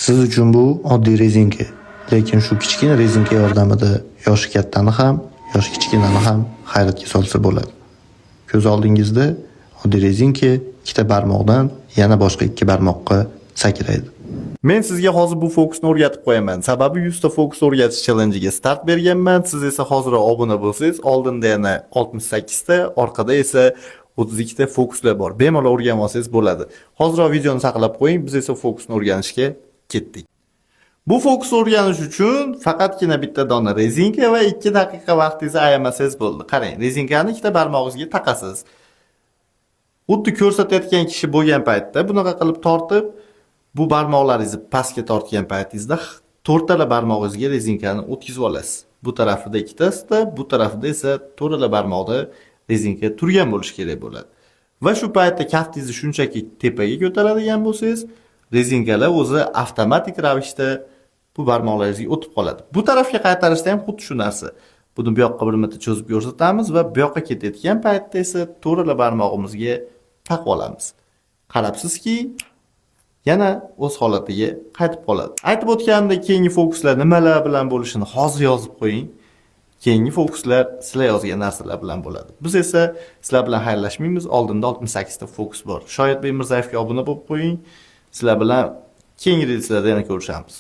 Siz uchun bu oddiy rezinka, lekin shu kichkina rezinka yordamida yoshi kattani ham, yoshi kichkinani ham hayratga solsa bo'ladi. Ko'z oldingizda oddiy rezinka ikkita barmoqdan yana boshqa ikki barmoqqa sakraydi. Men sizga hozir bu fokusni o'rgatib qo'yaman. Sababi 100 ta fokus o'rgatish challenge-ga start berganman. Siz esa hozir obuna bo'lsangiz, oldinda yana 68 ta, orqada esa 32 ta fokuslar bor. Bemalol o'rganib olsangiz bo'ladi. Hozirroq videoni saqlab qo'ying, biz esa fokusni o'rganishga ketdik. Bu fokusni o'rganish uchun faqatgina bitta dona rezinka va 2 daqiqa vaqtingizni ayamasangiz bo'ldi. Qarang, rezinkani ikkita barmog'ingizga taqasiz. Xuddi ko'rsatayotgan kishi bo'lgan paytda bunaqa qilib tortib, bu barmoqlaringizni pastga tortgan paytingizda to'rttala barmog'ingizga rezinkani o'tkazib olasiz. Bu tarafida ikkitasida, bu tarafida esa to'rttala barmoqda rezinka turgan bo'lishi kerak bo'ladi. Va shu paytda kaftingizni shunchaki tepaga ko'taradigan bo'lsangiz, rezinkalar o'zi avtomatik ravishda bu barmoqlaringizga o'tib qoladi. Bu tarafga qaytarishda ham xuddi shu narsa. Buni bu yoqqa bir marta cho'zib ko'rsatamiz va bu yoqqa ketayotgan paytda esa to'rttala barmog'imizga taqib olamiz. Qarabsizki, yana o'z holatiga qaytib qoladi. Aytib o'tganimdek, keyingi fokuslar nimalar bilan bo'lishini hozir yozib qo'ying. Keyingi fokuslar sizlar yozgan narsalar bilan bo'ladi. Biz esa sizlar bilan xayrlashmaymiz. Oldinda 68 ta fokus bor. Shoyatbek Mirzayevga obuna bo'lib qo'ying. Sizlar bilan keyingi reelslarda yana ko'rishamiz.